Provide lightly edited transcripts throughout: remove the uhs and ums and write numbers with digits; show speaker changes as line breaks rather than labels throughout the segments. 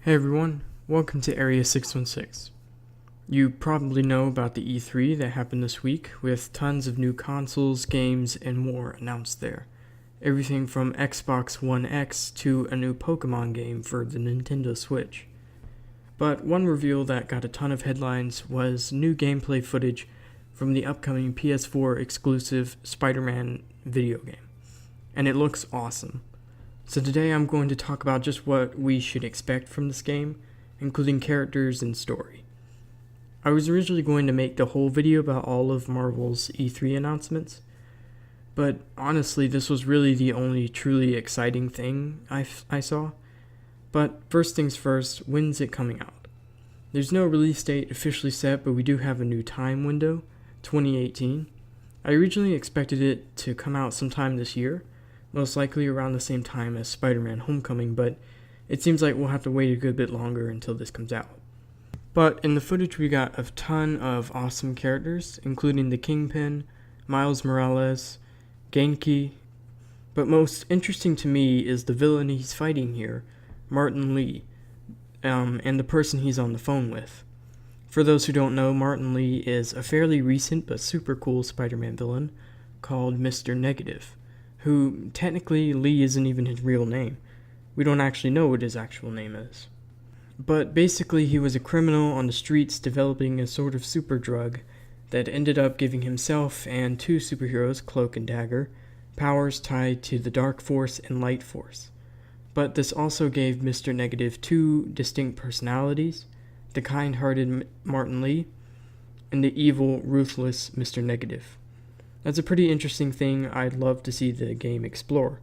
Hey everyone, welcome to Area 616. You probably know about the E3 that happened this week, with tons of new consoles, games, and more announced there. Everything from Xbox One X to a new Pokemon game for the Nintendo Switch. But one reveal that got a ton of headlines was new gameplay footage from the upcoming PS4-exclusive Spider-Man video game. And it looks awesome. So today I'm going to talk about just what we should expect from this game, including characters and story. I was originally going to make the whole video about all of Marvel's E3 announcements, but honestly this was really the only truly exciting thing I saw. But first things first, when's it coming out? There's no release date officially set, but we do have a new time window, 2018. I originally expected it to come out sometime this year, most likely around the same time as Spider-Man Homecoming, but it seems like we'll have to wait a good bit longer until this comes out. But in the footage we got a ton of awesome characters, including the Kingpin, Miles Morales, Genki, but most interesting to me is the villain he's fighting here, Martin Lee, and the person he's on the phone with. For those who don't know, Martin Lee is a fairly recent but super cool Spider-Man villain called Mr. Negative, who technically Lee isn't even his real name. We don't actually know what his actual name is. But basically he was a criminal on the streets developing a sort of super drug that ended up giving himself and two superheroes, Cloak and Dagger, powers tied to the Dark Force and Light Force. But this also gave Mr. Negative two distinct personalities, the kind-hearted Martin Lee and the evil, ruthless Mr. Negative. That's a pretty interesting thing I'd love to see the game explore.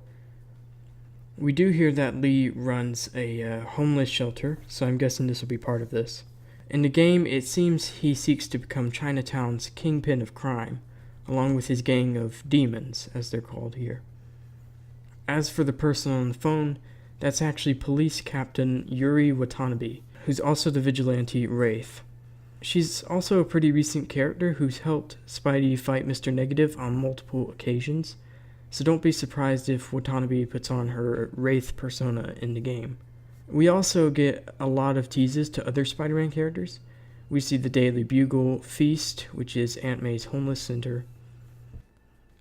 We do hear that Lee runs a homeless shelter, so I'm guessing this will be part of this. In the game, it seems he seeks to become Chinatown's kingpin of crime, along with his gang of demons, as they're called here. As for the person on the phone, that's actually Police Captain Yuri Watanabe, who's also the vigilante Wraith. She's also a pretty recent character who's helped Spidey fight Mr. Negative on multiple occasions, so don't be surprised if Watanabe puts on her Wraith persona in the game. We also get a lot of teases to other Spider-Man characters. We see the Daily Bugle Feast, which is Aunt May's homeless center,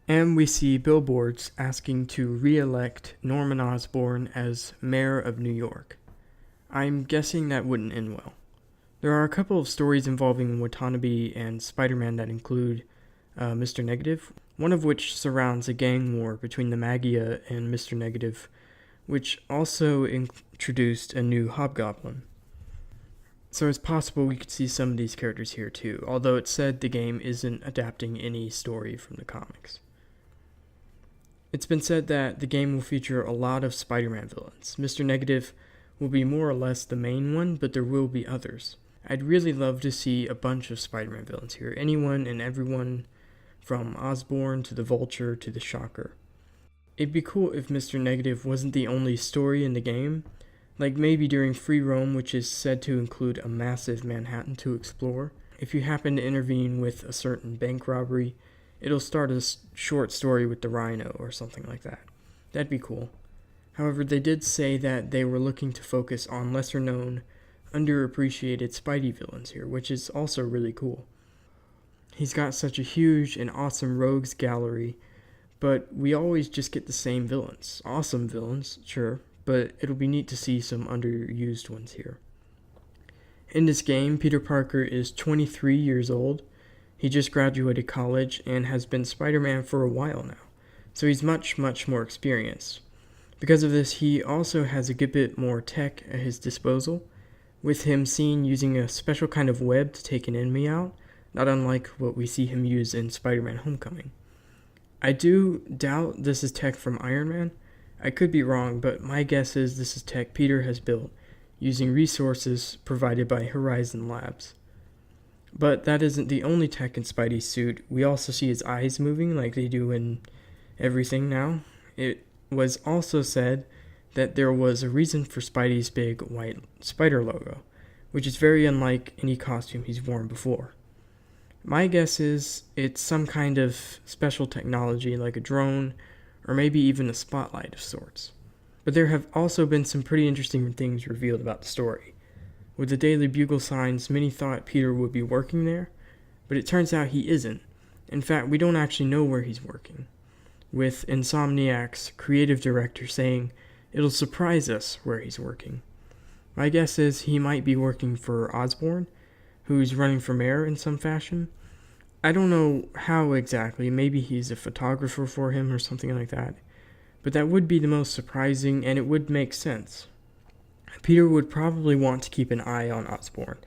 and we see billboards asking to re-elect Norman Osborn as mayor of New York. I'm guessing that wouldn't end well. There are a couple of stories involving Watanabe and Spider-Man that include Mr. Negative, one of which surrounds a gang war between the Magia and Mr. Negative, which also introduced a new Hobgoblin. So it's possible we could see some of these characters here too, although it's said the game isn't adapting any story from the comics. It's been said that the game will feature a lot of Spider-Man villains. Mr. Negative will be more or less the main one, but there will be others. I'd really love to see a bunch of Spider-Man villains here, anyone and everyone from Osborn to the Vulture to the Shocker. It'd be cool if Mr. Negative wasn't the only story in the game, like maybe during Free Roam, which is said to include a massive Manhattan to explore. If you happen to intervene with a certain bank robbery, it'll start a short story with the Rhino or something like that. That'd be cool. However, they did say that they were looking to focus on lesser-known, underappreciated Spidey villains here, which is also really cool. He's got such a huge and awesome rogues gallery, but we always just get the same villains. Awesome villains, sure, but it'll be neat to see some underused ones here. In this game, Peter Parker is 23 years old. He just graduated college and has been Spider-Man for a while now, so he's much, much more experienced. Because of this, he also has a good bit more tech at his disposal, with him seen using a special kind of web to take an enemy out, not unlike what we see him use in Spider-Man Homecoming. I do doubt this is tech from Iron Man. I could be wrong, but my guess is this is tech Peter has built using resources provided by Horizon Labs. But that isn't the only tech in Spidey's suit. We also see his eyes moving like they do in everything now. It was also said that there was a reason for Spidey's big white spider logo, which is very unlike any costume he's worn before. My guess is it's some kind of special technology like a drone, or maybe even a spotlight of sorts. But there have also been some pretty interesting things revealed about the story. With the Daily Bugle signs, many thought Peter would be working there, but it turns out he isn't. In fact, we don't actually know where he's working, with Insomniac's creative director saying it'll surprise us where he's working. My guess is he might be working for Osborn, who's running for mayor in some fashion. I don't know how exactly, maybe he's a photographer for him or something like that, but that would be the most surprising and it would make sense. Peter would probably want to keep an eye on Osborn,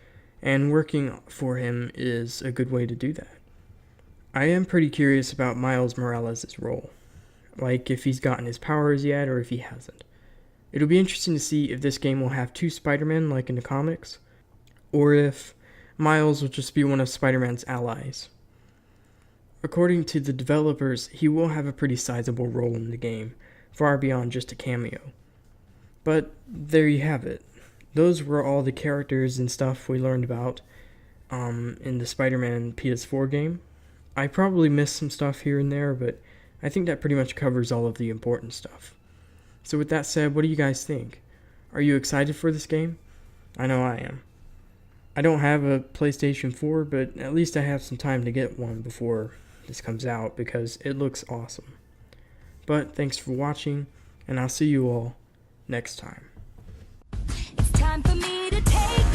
and working for him is a good way to do that. I am pretty curious about Miles Morales' role, like if he's gotten his powers yet or if he hasn't. It'll be interesting to see if this game will have two Spider-Men like in the comics, or if Miles will just be one of Spider-Man's allies. According to the developers, he will have a pretty sizable role in the game, far beyond just a cameo. But there you have it. Those were all the characters and stuff we learned about in the Spider-Man PS4 game. I probably missed some stuff here and there, but I think that pretty much covers all of the important stuff. So with that said, what do you guys think? Are you excited for this game? I know I am. I don't have a PlayStation 4, but at least I have some time to get one before this comes out because it looks awesome. But thanks for watching, and I'll see you all next time.
It's time for me to take